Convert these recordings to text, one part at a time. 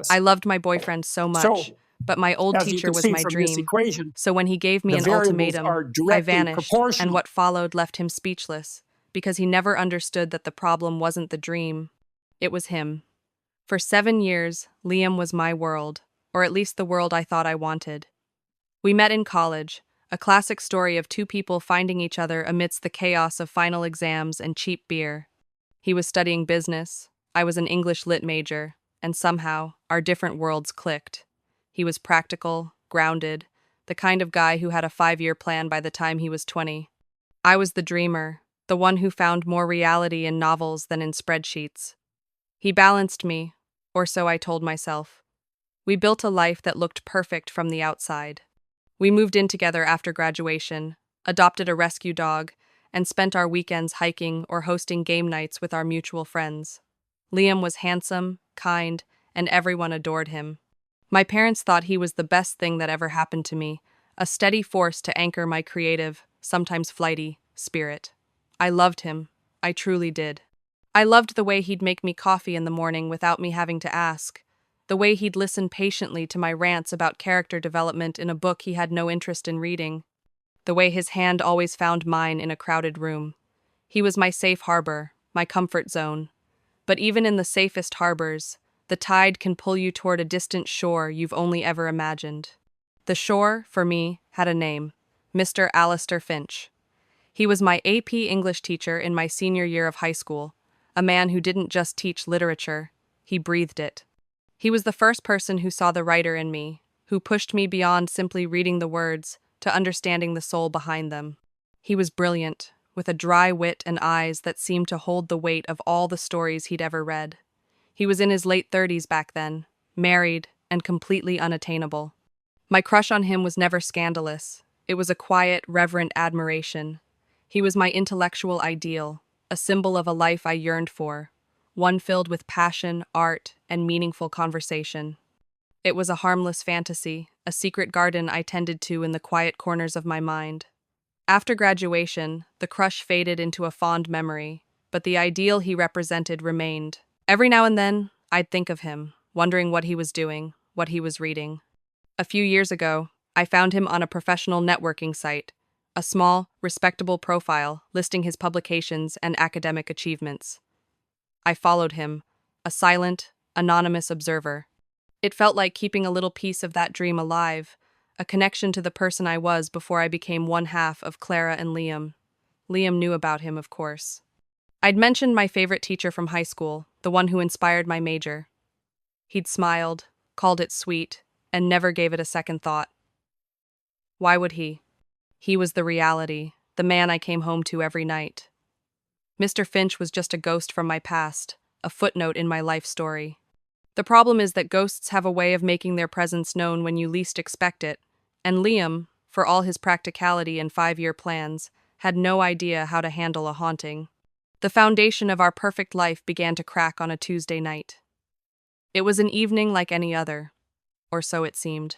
I loved my boyfriend so much, So, but my old as you teacher can was see my from this dream. equation, So when he gave me the an variables ultimatum, are I directly vanished, and proportional. what followed left him speechless, because he never understood that the problem wasn't the dream. It was him. For 7 years, Liam was my world, or at least the world I thought I wanted. We met in college, a classic story of two people finding each other amidst the chaos of final exams and cheap beer. He was studying business, I was an English lit major, and somehow, our different worlds clicked. He was practical, grounded, the kind of guy who had a 5-year plan by the time he was 20. I was the dreamer, the one who found more reality in novels than in spreadsheets. He balanced me, or so I told myself. We built a life that looked perfect from the outside. We moved in together after graduation, adopted a rescue dog, and spent our weekends hiking or hosting game nights with our mutual friends. Liam was handsome, kind, and everyone adored him. My parents thought he was the best thing that ever happened to me, a steady force to anchor my creative, sometimes flighty, spirit. I loved him. I truly did. I loved the way he'd make me coffee in the morning without me having to ask, the way he'd listen patiently to my rants about character development in a book he had no interest in reading, the way his hand always found mine in a crowded room. He was my safe harbor, my comfort zone. But even in the safest harbors, the tide can pull you toward a distant shore you've only ever imagined. The shore, for me, had a name: Mr. Alistair Finch. He was my AP English teacher in my senior year of high school, a man who didn't just teach literature, he breathed it. He was the first person who saw the writer in me, who pushed me beyond simply reading the words to understanding the soul behind them. He was brilliant, with a dry wit and eyes that seemed to hold the weight of all the stories he'd ever read. He was in his late 30s back then, married, and completely unattainable. My crush on him was never scandalous. It was a quiet, reverent admiration. He was my intellectual ideal, a symbol of a life I yearned for, one filled with passion, art, and meaningful conversation. It was a harmless fantasy, a secret garden I tended to in the quiet corners of my mind. After graduation, the crush faded into a fond memory, but the ideal he represented remained. Every now and then, I'd think of him, wondering what he was doing, what he was reading. A few years ago, I found him on a professional networking site, a small, respectable profile listing his publications and academic achievements. I followed him, a silent, anonymous observer. It felt like keeping a little piece of that dream alive, a connection to the person I was before I became one half of Clara and Liam. Liam knew about him, of course. I'd mentioned my favorite teacher from high school, the one who inspired my major. He'd smiled, called it sweet, and never gave it a second thought. Why would he? He was the reality, the man I came home to every night. Mr. Finch was just a ghost from my past, a footnote in my life story. The problem is that ghosts have a way of making their presence known when you least expect it, and Liam, for all his practicality and 5-year plans, had no idea how to handle a haunting. The foundation of our perfect life began to crack on a Tuesday night. It was an evening like any other, or so it seemed.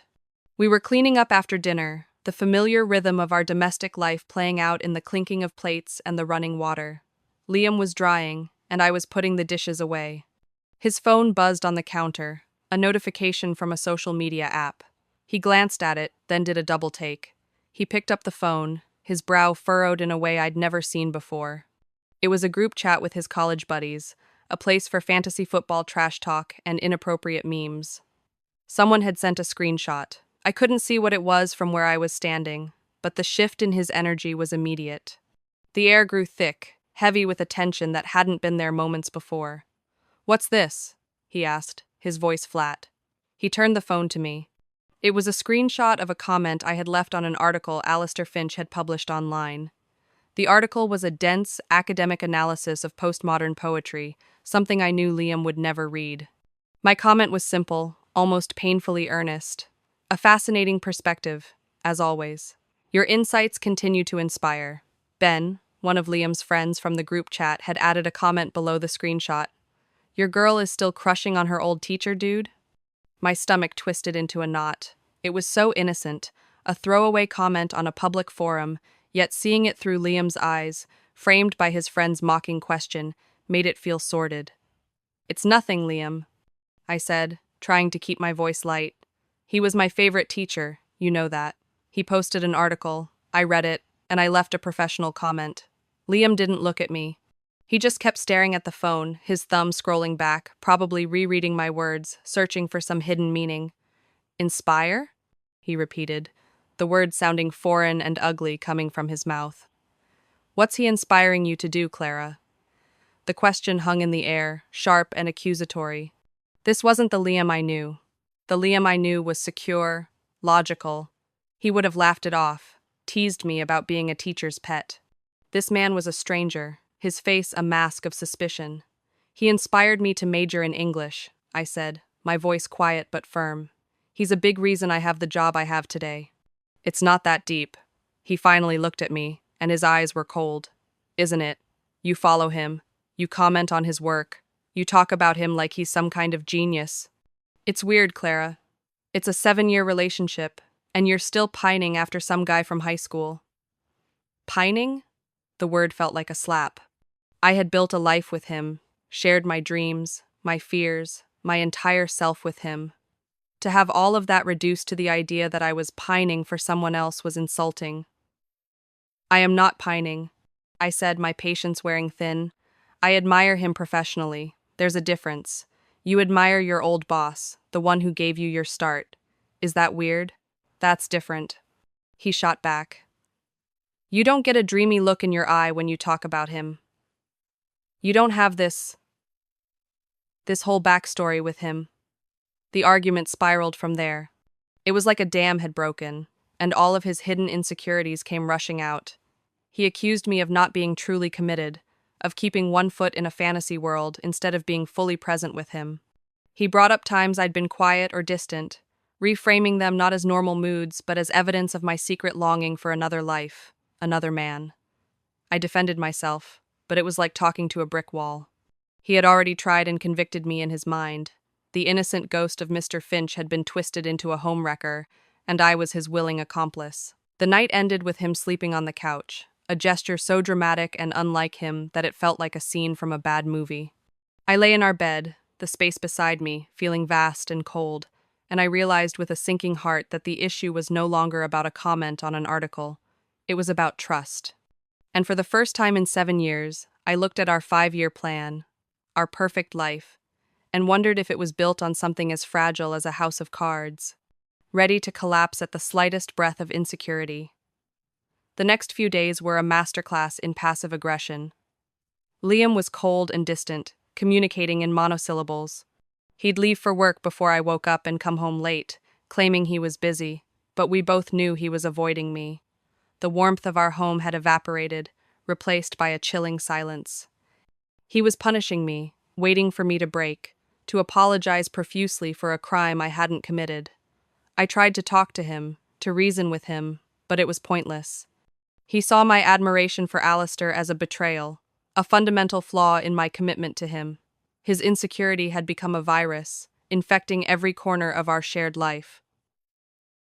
We were cleaning up after dinner, the familiar rhythm of our domestic life playing out in the clinking of plates and the running water. Liam was drying, and I was putting the dishes away. His phone buzzed on the counter, a notification from a social media app. He glanced at it, then did a double take. He picked up the phone, his brow furrowed in a way I'd never seen before. It was a group chat with his college buddies, a place for fantasy football trash talk and inappropriate memes. Someone had sent a screenshot. I couldn't see what it was from where I was standing, but the shift in his energy was immediate. The air grew thick, heavy with a tension that hadn't been there moments before. "What's this?" he asked, his voice flat. He turned the phone to me. It was a screenshot of a comment I had left on an article Alistair Finch had published online. The article was a dense, academic analysis of postmodern poetry, something I knew Liam would never read. My comment was simple, almost painfully earnest. A fascinating perspective, as always. Your insights continue to inspire. Ben, one of Liam's friends from the group chat, had added a comment below the screenshot. "Your girl is still crushing on her old teacher, dude?" My stomach twisted into a knot. It was so innocent, a throwaway comment on a public forum, yet seeing it through Liam's eyes, framed by his friend's mocking question, made it feel sordid. "It's nothing, Liam," I said, trying to keep my voice light. He was my favorite teacher, you know that. He posted an article, I read it, and I left a professional comment. Liam didn't look at me. He just kept staring at the phone, his thumb scrolling back, probably rereading my words, searching for some hidden meaning. Inspire? He repeated, the words sounding foreign and ugly coming from his mouth. What's he inspiring you to do, Clara? The question hung in the air, sharp and accusatory. This wasn't the Liam I knew. The Liam I knew was secure, logical. He would have laughed it off, teased me about being a teacher's pet. This man was a stranger, his face a mask of suspicion. He inspired me to major in English, I said, my voice quiet but firm. He's a big reason I have the job I have today. It's not that deep. He finally looked at me, and his eyes were cold. Isn't it? You follow him. You comment on his work. You talk about him like he's some kind of genius. It's weird, Clara. It's a 7-year relationship, and you're still pining after some guy from high school. Pining? The word felt like a slap. I had built a life with him, shared my dreams, my fears, my entire self with him. To have all of that reduced to the idea that I was pining for someone else was insulting. I am not pining, I said, my patience wearing thin. I admire him professionally. There's a difference. You admire your old boss, the one who gave you your start. Is that weird? That's different. He shot back. You don't get a dreamy look in your eye when you talk about him. You don't have this whole backstory with him. The argument spiraled from there. It was like a dam had broken, and all of his hidden insecurities came rushing out. He accused me of not being truly committed, of keeping one foot in a fantasy world instead of being fully present with him. He brought up times I'd been quiet or distant, reframing them not as normal moods but as evidence of my secret longing for another life, another man. I defended myself, but it was like talking to a brick wall. He had already tried and convicted me in his mind. The innocent ghost of Mr. Finch had been twisted into a homewrecker, and I was his willing accomplice. The night ended with him sleeping on the couch, a gesture so dramatic and unlike him that it felt like a scene from a bad movie. I lay in our bed, the space beside me, feeling vast and cold, and I realized with a sinking heart that the issue was no longer about a comment on an article. It was about trust. And for the first time in 7 years, I looked at our 5-year plan, our perfect life, and wondered if it was built on something as fragile as a house of cards, ready to collapse at the slightest breath of insecurity. The next few days were a masterclass in passive aggression. Liam was cold and distant, communicating in monosyllables. He'd leave for work before I woke up and come home late, claiming he was busy, but we both knew he was avoiding me. The warmth of our home had evaporated, replaced by a chilling silence. He was punishing me, waiting for me to break, to apologize profusely for a crime I hadn't committed. I tried to talk to him, to reason with him, but it was pointless. He saw my admiration for Alistair as a betrayal, a fundamental flaw in my commitment to him. His insecurity had become a virus, infecting every corner of our shared life.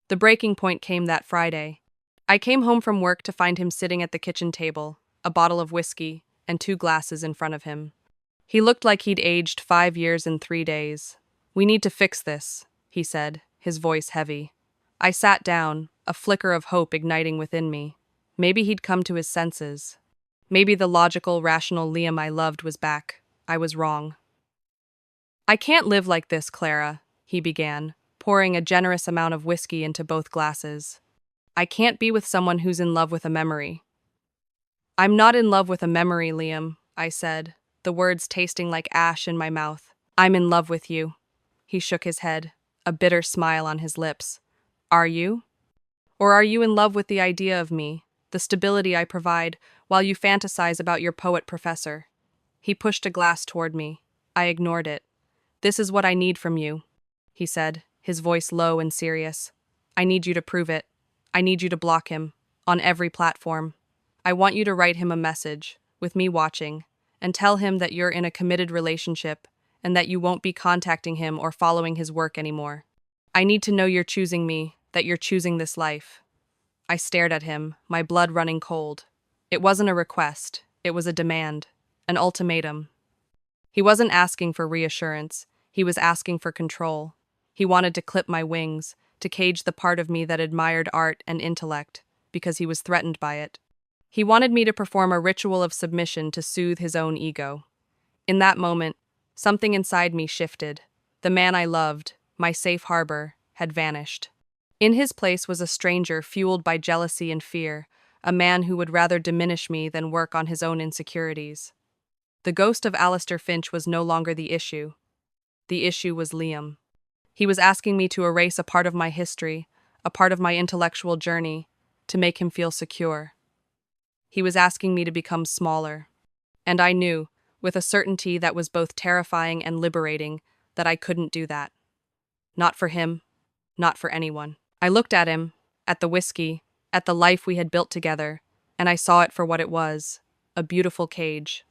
The breaking point came that Friday. I came home from work to find him sitting at the kitchen table, a bottle of whiskey, and 2 glasses in front of him. He looked like he'd aged 5 years in 3 days. We need to fix this, he said, his voice heavy. I sat down, a flicker of hope igniting within me. Maybe he'd come to his senses. Maybe the logical, rational Liam I loved was back. I was wrong. I can't live like this, Clara, he began, pouring a generous amount of whiskey into both glasses. I can't be with someone who's in love with a memory. I'm not in love with a memory, Liam, I said, the words tasting like ash in my mouth. I'm in love with you. He shook his head, a bitter smile on his lips. Are you? Or are you in love with the idea of me, the stability I provide, while you fantasize about your poet professor? He pushed a glass toward me. I ignored it. This is what I need from you, he said, his voice low and serious. I need you to prove it. I need you to block him, on every platform. I want you to write him a message, with me watching, and tell him that you're in a committed relationship and that you won't be contacting him or following his work anymore. I need to know you're choosing me, that you're choosing this life. I stared at him, my blood running cold. It wasn't a request, it was a demand, an ultimatum. He wasn't asking for reassurance, he was asking for control. He wanted to clip my wings, to cage the part of me that admired art and intellect, because he was threatened by it. He wanted me to perform a ritual of submission to soothe his own ego. In that moment, something inside me shifted. The man I loved, my safe harbor, had vanished. In his place was a stranger fueled by jealousy and fear, a man who would rather diminish me than work on his own insecurities. The ghost of Alistair Finch was no longer the issue. The issue was Liam. He was asking me to erase a part of my history, a part of my intellectual journey, to make him feel secure. He was asking me to become smaller. And I knew, with a certainty that was both terrifying and liberating, that I couldn't do that. Not for him, not for anyone. I looked at him, at the whiskey, at the life we had built together, and I saw it for what it was, a beautiful cage.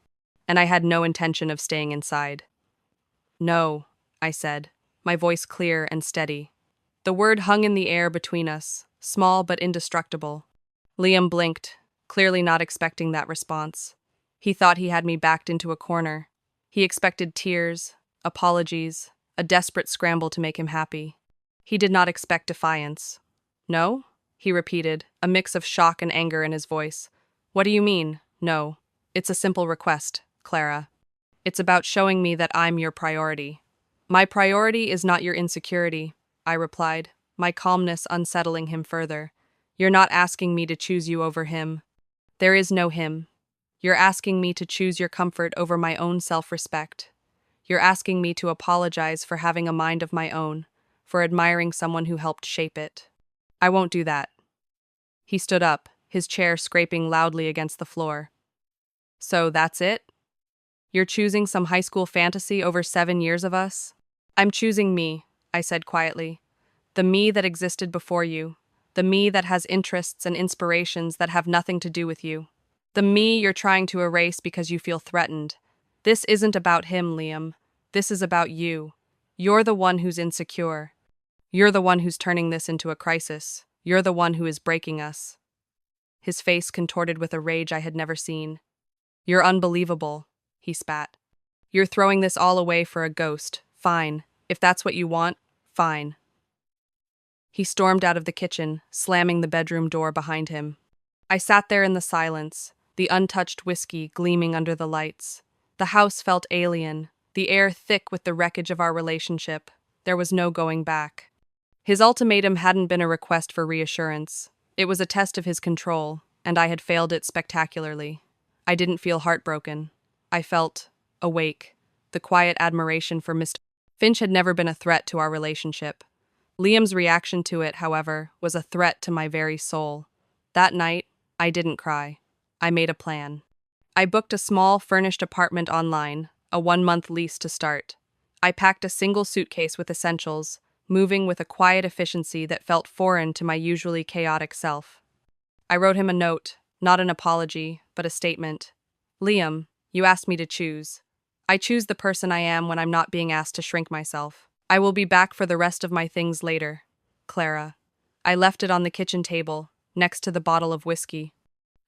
And I had no intention of staying inside. No, I said, my voice clear and steady. The word hung in the air between us, small but indestructible. Liam blinked, clearly not expecting that response. He thought he had me backed into a corner. He expected tears, apologies, a desperate scramble to make him happy. He did not expect defiance. No? He repeated, a mix of shock and anger in his voice. What do you mean, no? It's a simple request, Clara. It's about showing me that I'm your priority. My priority is not your insecurity, I replied, my calmness unsettling him further. You're not asking me to choose you over him. There is no him. You're asking me to choose your comfort over my own self-respect. You're asking me to apologize for having a mind of my own, for admiring someone who helped shape it. I won't do that. He stood up, his chair scraping loudly against the floor. So that's it? You're choosing some high school fantasy over 7 years of us? I'm choosing me, I said quietly. The me that existed before you. The me that has interests and inspirations that have nothing to do with you. The me you're trying to erase because you feel threatened. This isn't about him, Liam. This is about you. You're the one who's insecure. You're the one who's turning this into a crisis. You're the one who is breaking us. His face contorted with a rage I had never seen. You're unbelievable, he spat. You're throwing this all away for a ghost. Fine. If that's what you want, fine. He stormed out of the kitchen, slamming the bedroom door behind him. I sat there in the silence, the untouched whiskey gleaming under the lights. The house felt alien, the air thick with the wreckage of our relationship. There was no going back. His ultimatum hadn't been a request for reassurance. It was a test of his control, and I had failed it spectacularly. I didn't feel heartbroken. I felt awake, the quiet admiration for Mr. Finch had never been a threat to our relationship. Liam's reaction to it, however, was a threat to my very soul. That night, I didn't cry. I made a plan. I booked a small, furnished apartment online, a 1-month lease to start. I packed a single suitcase with essentials, moving with a quiet efficiency that felt foreign to my usually chaotic self. I wrote him a note, not an apology, but a statement. Liam, you asked me to choose. I choose the person I am when I'm not being asked to shrink myself. I will be back for the rest of my things later. Clara. I left it on the kitchen table, next to the bottle of whiskey.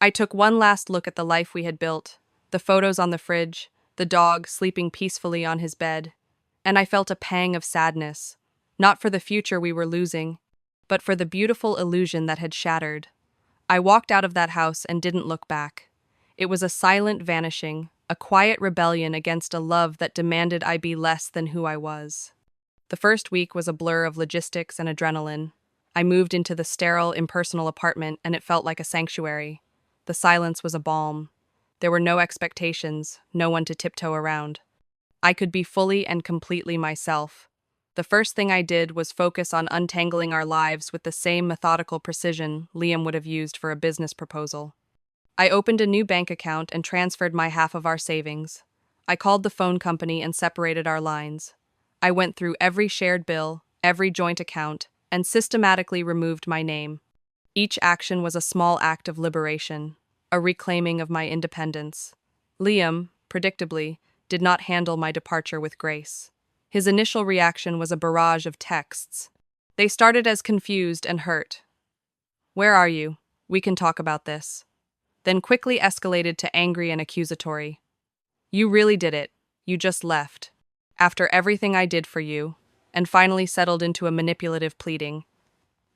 I took one last look at the life we had built, the photos on the fridge, the dog sleeping peacefully on his bed, and I felt a pang of sadness, not for the future we were losing, but for the beautiful illusion that had shattered. I walked out of that house and didn't look back. It was a silent vanishing, a quiet rebellion against a love that demanded I be less than who I was. The first week was a blur of logistics and adrenaline. I moved into the sterile, impersonal apartment, and it felt like a sanctuary. The silence was a balm. There were no expectations, no one to tiptoe around. I could be fully and completely myself. The first thing I did was focus on untangling our lives with the same methodical precision Liam would have used for a business proposal. I opened a new bank account and transferred my half of our savings. I called the phone company and separated our lines. I went through every shared bill, every joint account, and systematically removed my name. Each action was a small act of liberation, a reclaiming of my independence. Liam, predictably, did not handle my departure with grace. His initial reaction was a barrage of texts. They started as confused and hurt. "Where are you? We can talk about this." Then quickly escalated to angry and accusatory. "You really did it. You just left. After everything I did for you." and finally settled into a manipulative pleading.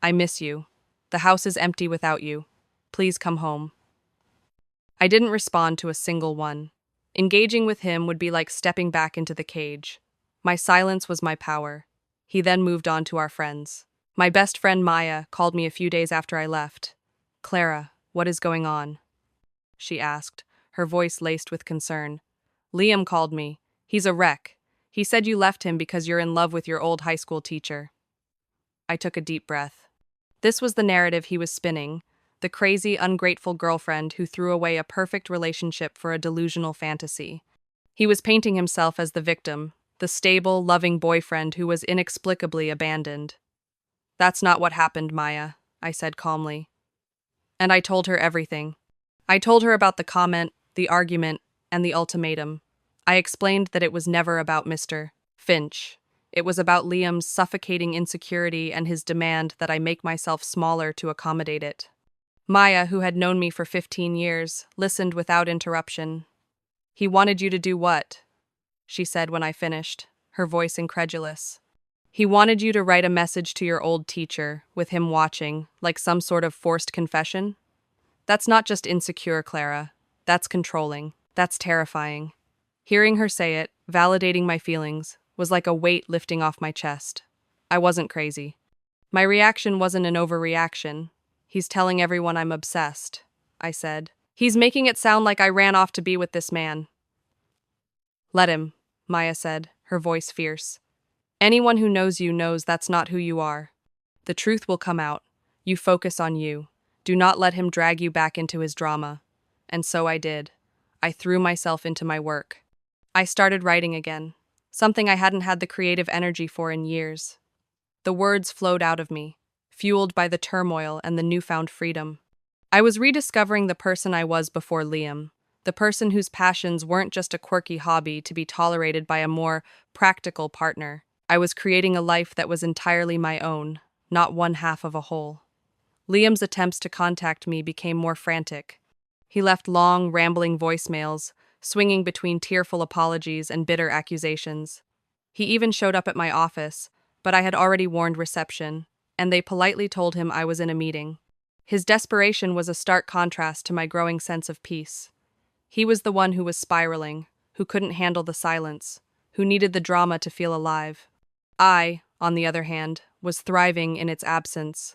I miss you. The house is empty without you. Please come home. I didn't respond to a single one. Engaging with him would be like stepping back into the cage. My silence was my power. He then moved on to our friends. My best friend Maya called me a few days after I left. Clara, what is going on? She asked, her voice laced with concern. Liam called me. He's a wreck. He said you left him because you're in love with your old high school teacher. I took a deep breath. This was the narrative he was spinning, the crazy, ungrateful girlfriend who threw away a perfect relationship for a delusional fantasy. He was painting himself as the victim, the stable, loving boyfriend who was inexplicably abandoned. That's not what happened, Maya, I said calmly. And I told her everything. I told her about the comment, the argument, and the ultimatum. I explained that it was never about Mr. Finch. It was about Liam's suffocating insecurity and his demand that I make myself smaller to accommodate it. Maya, who had known me for 15 years, listened without interruption. He wanted you to do what? She said when I finished, her voice incredulous. He wanted you to write a message to your old teacher, with him watching, like some sort of forced confession? That's not just insecure, Clara. That's controlling. That's terrifying. Hearing her say it, validating my feelings, was like a weight lifting off my chest. I wasn't crazy. My reaction wasn't an overreaction. He's telling everyone I'm obsessed, I said. He's making it sound like I ran off to be with this man. Let him, Maya said, her voice fierce. Anyone who knows you knows that's not who you are. The truth will come out. You focus on you. Do not let him drag you back into his drama. And so I did. I threw myself into my work. I started writing again, something I hadn't had the creative energy for in years. The words flowed out of me, fueled by the turmoil and the newfound freedom. I was rediscovering the person I was before Liam, the person whose passions weren't just a quirky hobby to be tolerated by a more practical partner. I was creating a life that was entirely my own, not one half of a whole. Liam's attempts to contact me became more frantic. He left long, rambling voicemails, swinging between tearful apologies and bitter accusations. He even showed up at my office, but I had already warned reception, and they politely told him I was in a meeting. His desperation was a stark contrast to my growing sense of peace. He was the one who was spiraling, who couldn't handle the silence, who needed the drama to feel alive. I, on the other hand, was thriving in its absence.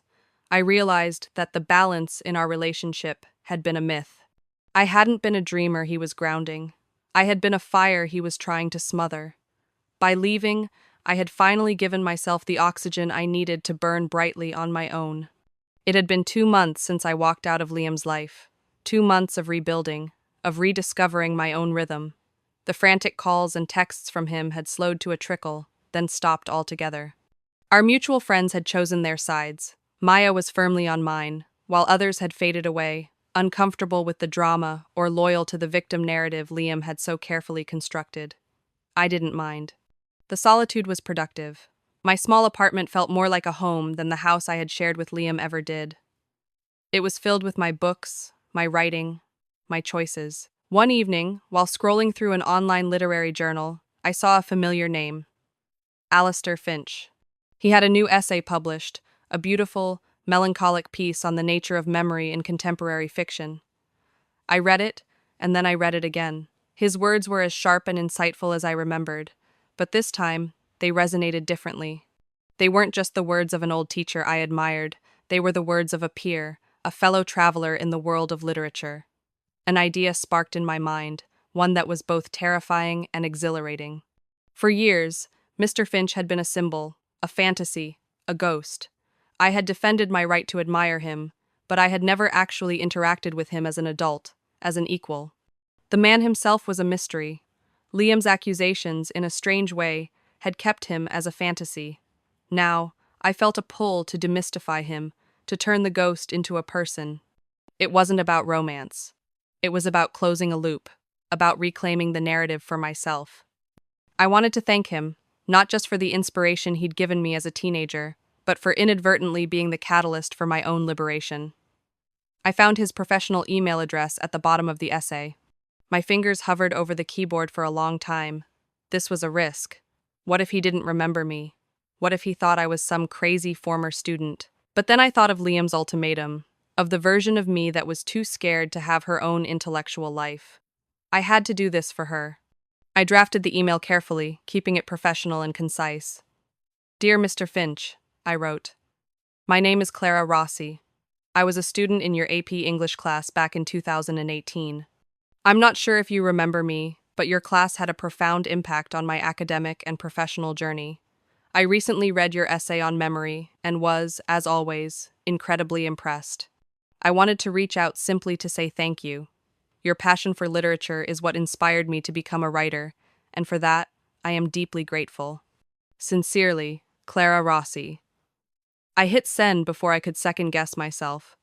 I realized that the balance in our relationship had been a myth. I hadn't been a dreamer he was grounding. I had been a fire he was trying to smother. By leaving, I had finally given myself the oxygen I needed to burn brightly on my own. It had been 2 months since I walked out of Liam's life. 2 months of rebuilding, of rediscovering my own rhythm. The frantic calls and texts from him had slowed to a trickle, then stopped altogether. Our mutual friends had chosen their sides. Maya was firmly on mine, while others had faded away, uncomfortable with the drama or loyal to the victim narrative Liam had so carefully constructed. I didn't mind. The solitude was productive. My small apartment felt more like a home than the house I had shared with Liam ever did. It was filled with my books, my writing, my choices. One evening, while scrolling through an online literary journal, I saw a familiar name. Alistair Finch. He had a new essay published, a beautiful, melancholic piece on the nature of memory in contemporary fiction. I read it, and then I read it again. His words were as sharp and insightful as I remembered, but this time, they resonated differently. They weren't just the words of an old teacher I admired, they were the words of a peer, a fellow traveler in the world of literature. An idea sparked in my mind, one that was both terrifying and exhilarating. For years, Mr. Finch had been a symbol, a fantasy, a ghost. I had defended my right to admire him, but I had never actually interacted with him as an adult, as an equal. The man himself was a mystery. Liam's accusations, in a strange way, had kept him as a fantasy. Now, I felt a pull to demystify him, to turn the ghost into a person. It wasn't about romance. It was about closing a loop, about reclaiming the narrative for myself. I wanted to thank him, not just for the inspiration he'd given me as a teenager, but for inadvertently being the catalyst for my own liberation. I found his professional email address at the bottom of the essay. My fingers hovered over the keyboard for a long time. This was a risk. What if he didn't remember me? What if he thought I was some crazy former student? But then I thought of Liam's ultimatum, of the version of me that was too scared to have her own intellectual life. I had to do this for her. I drafted the email carefully, keeping it professional and concise. Dear Mr. Finch, I wrote. My name is Clara Rossi. I was a student in your AP English class back in 2018. I'm not sure if you remember me, but your class had a profound impact on my academic and professional journey. I recently read your essay on memory and was, as always, incredibly impressed. I wanted to reach out simply to say thank you. Your passion for literature is what inspired me to become a writer, and for that, I am deeply grateful. Sincerely, Clara Rossi. I hit send before I could second-guess myself.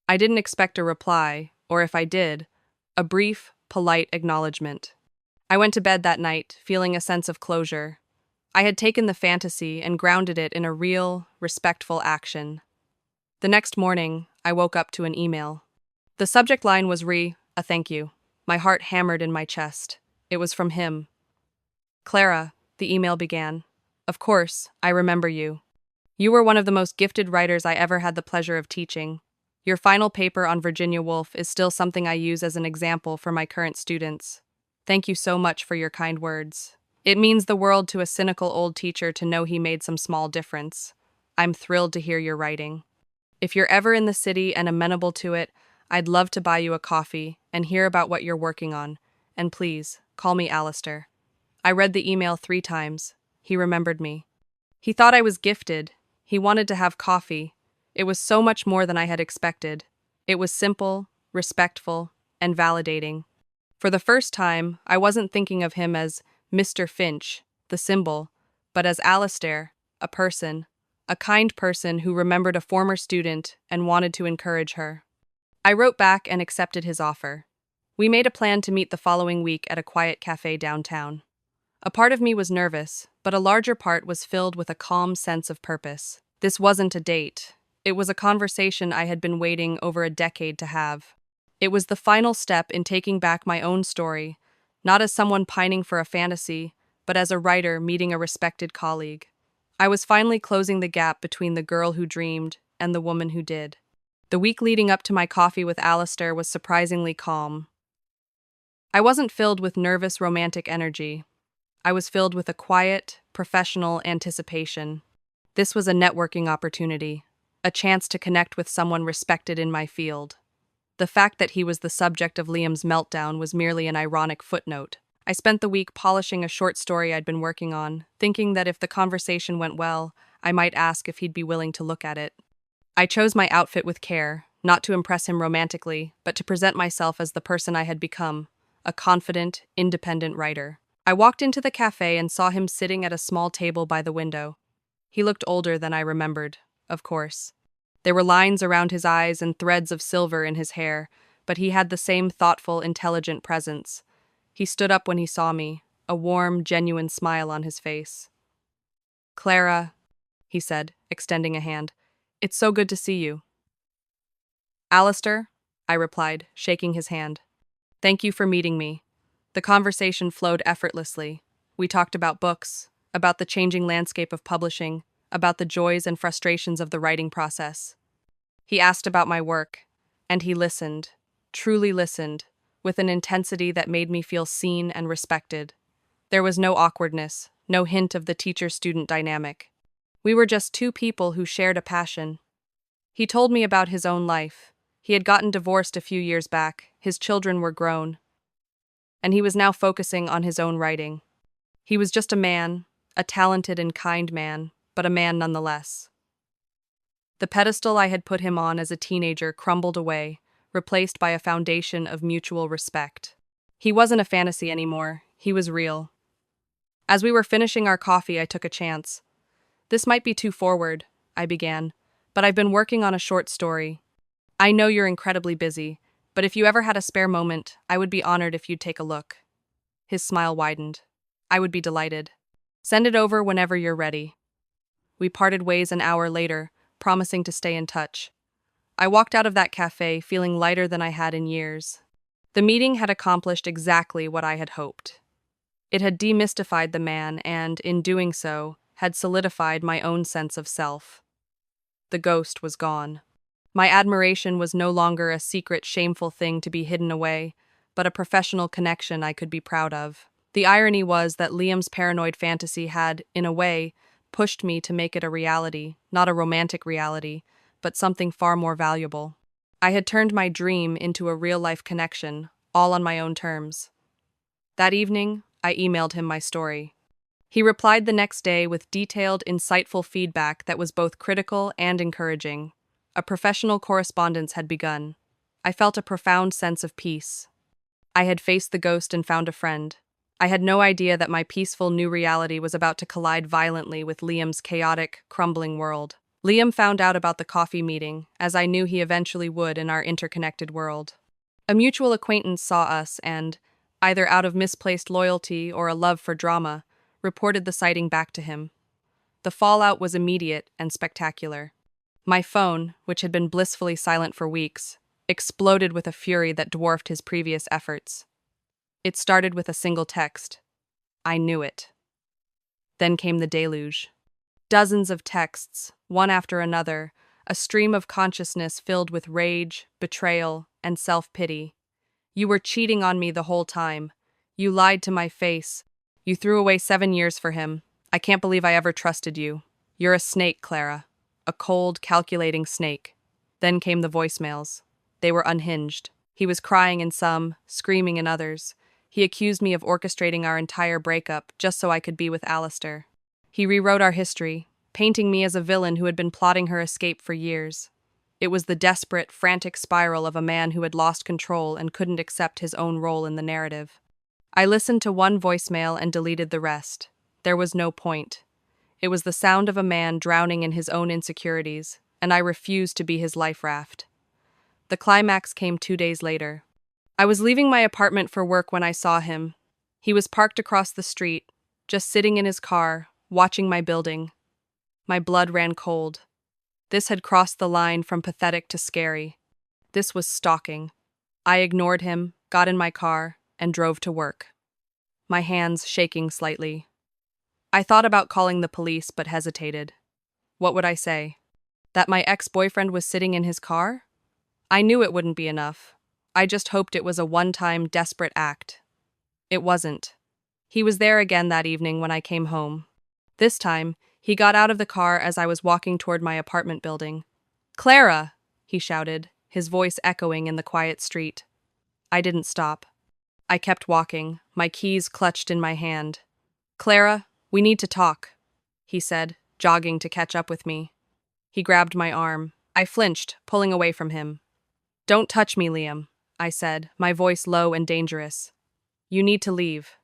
I didn't expect a reply, or if I did, a brief, polite acknowledgement. I went to bed that night, feeling a sense of closure. I had taken the fantasy and grounded it in a real, respectful action. The next morning, I woke up to an email. The subject line was a thank you. My heart hammered in my chest. It was from him. Clara, the email began. Of course, I remember you. You were one of the most gifted writers I ever had the pleasure of teaching. Your final paper on Virginia Woolf is still something I use as an example for my current students. Thank you so much for your kind words. It means the world to a cynical old teacher to know he made some small difference. I'm thrilled to hear your writing. If you're ever in the city and amenable to it, I'd love to buy you a coffee and hear about what you're working on. And please, call me Alistair. I read the email 3 times. He remembered me. He thought I was gifted. He wanted to have coffee. It was so much more than I had expected. It was simple, respectful, and validating. For the first time, I wasn't thinking of him as Mr. Finch, the symbol, but as Alistair, a person, a kind person who remembered a former student and wanted to encourage her. I wrote back and accepted his offer. We made a plan to meet the following week at a quiet cafe downtown. A part of me was nervous, but a larger part was filled with a calm sense of purpose. This wasn't a date. It was a conversation I had been waiting over a decade to have. It was the final step in taking back my own story, not as someone pining for a fantasy, but as a writer meeting a respected colleague. I was finally closing the gap between the girl who dreamed and the woman who did. The week leading up to my coffee with Alistair was surprisingly calm. I wasn't filled with nervous romantic energy. I was filled with a quiet, professional anticipation. This was a networking opportunity, a chance to connect with someone respected in my field. The fact that he was the subject of Liam's meltdown was merely an ironic footnote. I spent the week polishing a short story I'd been working on, thinking that if the conversation went well, I might ask if he'd be willing to look at it. I chose my outfit with care, not to impress him romantically, but to present myself as the person I had become, a confident, independent writer. I walked into the cafe and saw him sitting at a small table by the window. He looked older than I remembered, of course. There were lines around his eyes and threads of silver in his hair, but he had the same thoughtful, intelligent presence. He stood up when he saw me, a warm, genuine smile on his face. Clara, he said, extending a hand. It's so good to see you. Alistair, I replied, shaking his hand. Thank you for meeting me. The conversation flowed effortlessly. We talked about books, about the changing landscape of publishing, about the joys and frustrations of the writing process. He asked about my work, and he listened, truly listened, with an intensity that made me feel seen and respected. There was no awkwardness, no hint of the teacher-student dynamic. We were just 2 people who shared a passion. He told me about his own life. He had gotten divorced a few years back, his children were grown, and he was now focusing on his own writing. He was just a man, a talented and kind man, but a man nonetheless. The pedestal I had put him on as a teenager crumbled away, replaced by a foundation of mutual respect. He wasn't a fantasy anymore, he was real. As we were finishing our coffee, I took a chance. This might be too forward, I began, but I've been working on a short story. I know you're incredibly busy, but if you ever had a spare moment, I would be honored if you'd take a look. His smile widened. I would be delighted. Send it over whenever you're ready. We parted ways an hour later, promising to stay in touch. I walked out of that cafe feeling lighter than I had in years. The meeting had accomplished exactly what I had hoped. It had demystified the man and, in doing so, had solidified my own sense of self. The ghost was gone. My admiration was no longer a secret, shameful thing to be hidden away, but a professional connection I could be proud of. The irony was that Liam's paranoid fantasy had, in a way, pushed me to make it a reality, not a romantic reality, but something far more valuable. I had turned my dream into a real-life connection, all on my own terms. That evening, I emailed him my story. He replied the next day with detailed, insightful feedback that was both critical and encouraging. A professional correspondence had begun. I felt a profound sense of peace. I had faced the ghost and found a friend. I had no idea that my peaceful new reality was about to collide violently with Liam's chaotic, crumbling world. Liam found out about the coffee meeting, as I knew he eventually would in our interconnected world. A mutual acquaintance saw us and, either out of misplaced loyalty or a love for drama, reported the sighting back to him. The fallout was immediate and spectacular. My phone, which had been blissfully silent for weeks, exploded with a fury that dwarfed his previous efforts. It started with a single text. I knew it. Then came the deluge. Dozens of texts, one after another, a stream of consciousness filled with rage, betrayal, and self-pity. You were cheating on me the whole time. You lied to my face. You threw away 7 years for him. I can't believe I ever trusted you. You're a snake, Clara. A cold, calculating snake. Then came the voicemails. They were unhinged. He was crying in some, screaming in others. He accused me of orchestrating our entire breakup just so I could be with Alistair. He rewrote our history, painting me as a villain who had been plotting her escape for years. It was the desperate, frantic spiral of a man who had lost control and couldn't accept his own role in the narrative. I listened to one voicemail and deleted the rest. There was no point. It was the sound of a man drowning in his own insecurities, and I refused to be his life raft. The climax came 2 days later. I was leaving my apartment for work when I saw him. He was parked across the street, just sitting in his car, watching my building. My blood ran cold. This had crossed the line from pathetic to scary. This was stalking. I ignored him, got in my car, and drove to work, my hands shaking slightly. I thought about calling the police but hesitated. What would I say? That my ex-boyfriend was sitting in his car? I knew it wouldn't be enough. I just hoped it was a one-time, desperate act. It wasn't. He was there again that evening when I came home. This time, he got out of the car as I was walking toward my apartment building. "Clara!" he shouted, his voice echoing in the quiet street. I didn't stop. I kept walking, my keys clutched in my hand. "Clara, we need to talk," he said, jogging to catch up with me. He grabbed my arm. I flinched, pulling away from him. "Don't touch me, Liam," I said, my voice low and dangerous. "You need to leave."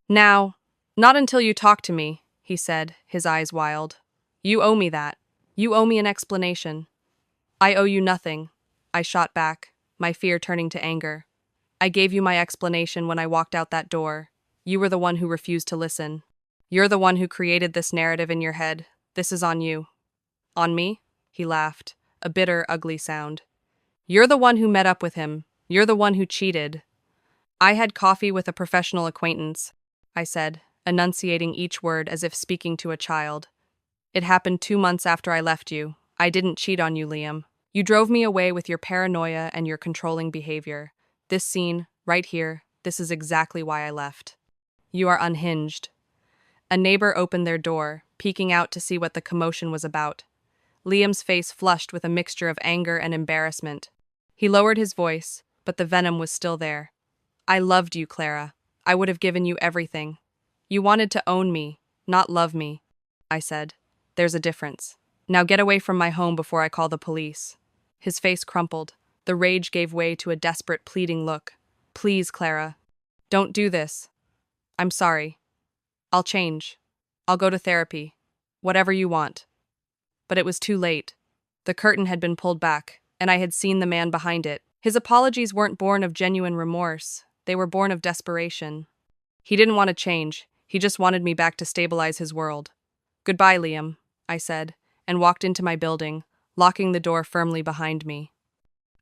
"Now, not until you talk to me," he said, his eyes wild. "You owe me that. You owe me an explanation." "I owe you nothing," I shot back, my fear turning to anger. "I gave you my explanation when I walked out that door. You were the one who refused to listen. You're the one who created this narrative in your head. This is on you." "On me?" he laughed, a bitter, ugly sound. "You're the one who met up with him. You're the one who cheated." "I had coffee with a professional acquaintance," I said, enunciating each word as if speaking to a child. "It happened 2 months after I left you. I didn't cheat on you, Liam. You drove me away with your paranoia and your controlling behavior. This scene, right here, this is exactly why I left. You are unhinged." A neighbor opened their door, peeking out to see what the commotion was about. Liam's face flushed with a mixture of anger and embarrassment. He lowered his voice, but the venom was still there. "I loved you, Clara. I would have given you everything. You wanted to own me, not love me," I said. "There's a difference. Now get away from my home before I call the police." His face crumpled. The rage gave way to a desperate, pleading look. "Please, Clara. Don't do this. I'm sorry. I'll change. I'll go to therapy. Whatever you want." But it was too late. The curtain had been pulled back, and I had seen the man behind it. His apologies weren't born of genuine remorse. They were born of desperation. He didn't want to change. He just wanted me back to stabilize his world. "Goodbye, Liam," I said, and walked into my building, locking the door firmly behind me.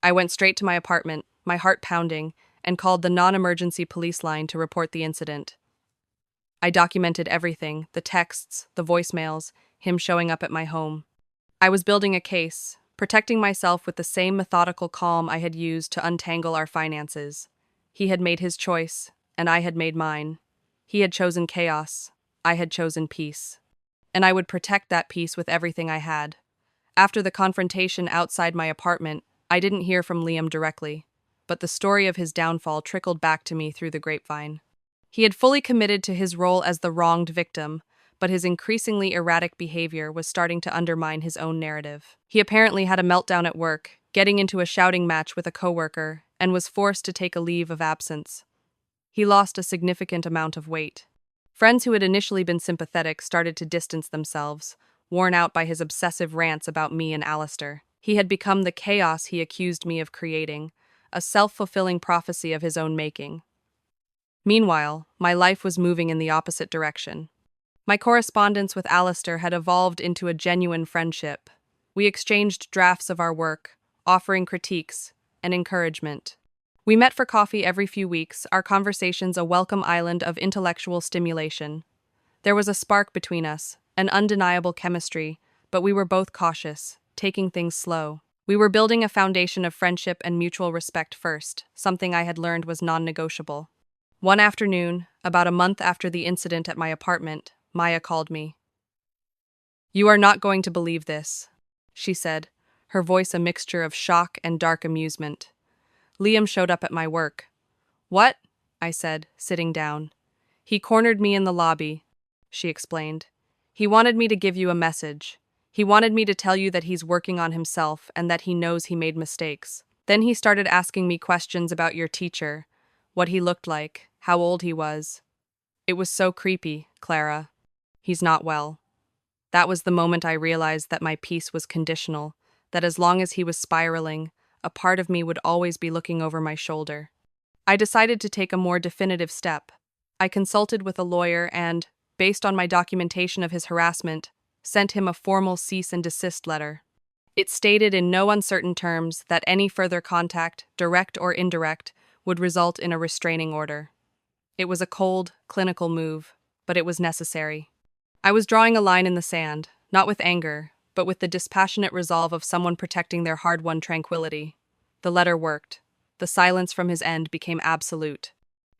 I went straight to my apartment, my heart pounding, and called the non-emergency police line to report the incident. I documented everything, the texts, the voicemails, him showing up at my home. I was building a case, protecting myself with the same methodical calm I had used to untangle our finances. He had made his choice, and I had made mine. He had chosen chaos. I had chosen peace. And I would protect that peace with everything I had. After the confrontation outside my apartment, I didn't hear from Liam directly, but the story of his downfall trickled back to me through the grapevine. He had fully committed to his role as the wronged victim, but his increasingly erratic behavior was starting to undermine his own narrative. He apparently had a meltdown at work, getting into a shouting match with a coworker, and was forced to take a leave of absence. He lost a significant amount of weight. Friends who had initially been sympathetic started to distance themselves, worn out by his obsessive rants about me and Alistair. He had become the chaos he accused me of creating, a self-fulfilling prophecy of his own making. Meanwhile, my life was moving in the opposite direction. My correspondence with Alistair had evolved into a genuine friendship. We exchanged drafts of our work, offering critiques and encouragement. We met for coffee every few weeks, our conversations a welcome island of intellectual stimulation. There was a spark between us, an undeniable chemistry, but we were both cautious, taking things slow. We were building a foundation of friendship and mutual respect first, something I had learned was non-negotiable. One afternoon, about a month after the incident at my apartment, Maya called me. "You are not going to believe this," she said, her voice a mixture of shock and dark amusement. "Liam showed up at my work." "What?" I said, sitting down. "He cornered me in the lobby," she explained. "He wanted me to give you a message. He wanted me to tell you that he's working on himself and that he knows he made mistakes. Then he started asking me questions about your teacher, what he looked like, how old he was. It was so creepy, Clara. He's not well." That was the moment I realized that my peace was conditional, that as long as he was spiraling, a part of me would always be looking over my shoulder. I decided to take a more definitive step. I consulted with a lawyer and, based on my documentation of his harassment, sent him a formal cease and desist letter. It stated in no uncertain terms that any further contact, direct or indirect, would result in a restraining order. It was a cold, clinical move, but it was necessary. I was drawing a line in the sand, not with anger, but with the dispassionate resolve of someone protecting their hard-won tranquility. The letter worked. The silence from his end became absolute.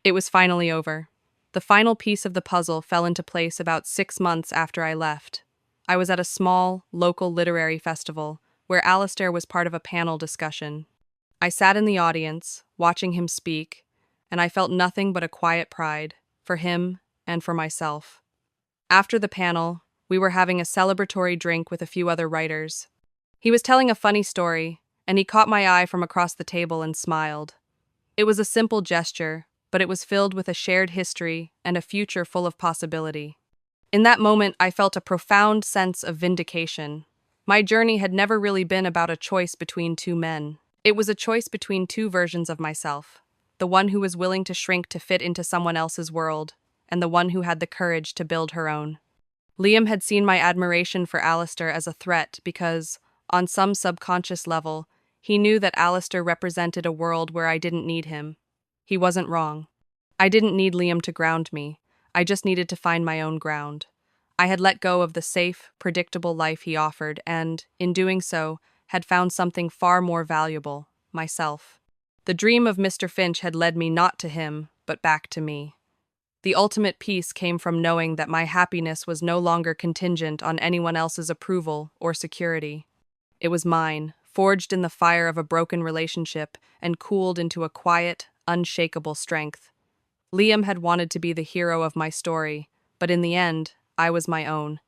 It was finally over. The final piece of the puzzle fell into place about 6 months after I left. I was at a small, local literary festival, where Alistair was part of a panel discussion. I sat in the audience, watching him speak, and I felt nothing but a quiet pride, for him and for myself. After the panel, we were having a celebratory drink with a few other writers. He was telling a funny story, and he caught my eye from across the table and smiled. It was a simple gesture, but it was filled with a shared history and a future full of possibility. In that moment, I felt a profound sense of vindication. My journey had never really been about a choice between two men. It was a choice between two versions of myself, the one who was willing to shrink to fit into someone else's world, and the one who had the courage to build her own. Liam had seen my admiration for Alistair as a threat because, on some subconscious level, he knew that Alistair represented a world where I didn't need him. He wasn't wrong. I didn't need Liam to ground me. I just needed to find my own ground. I had let go of the safe, predictable life he offered and, in doing so, had found something far more valuable, myself. The dream of Mr. Finch had led me not to him, but back to me. The ultimate peace came from knowing that my happiness was no longer contingent on anyone else's approval or security. It was mine, forged in the fire of a broken relationship and cooled into a quiet, unshakable strength. Liam had wanted to be the hero of my story, but in the end, I was my own,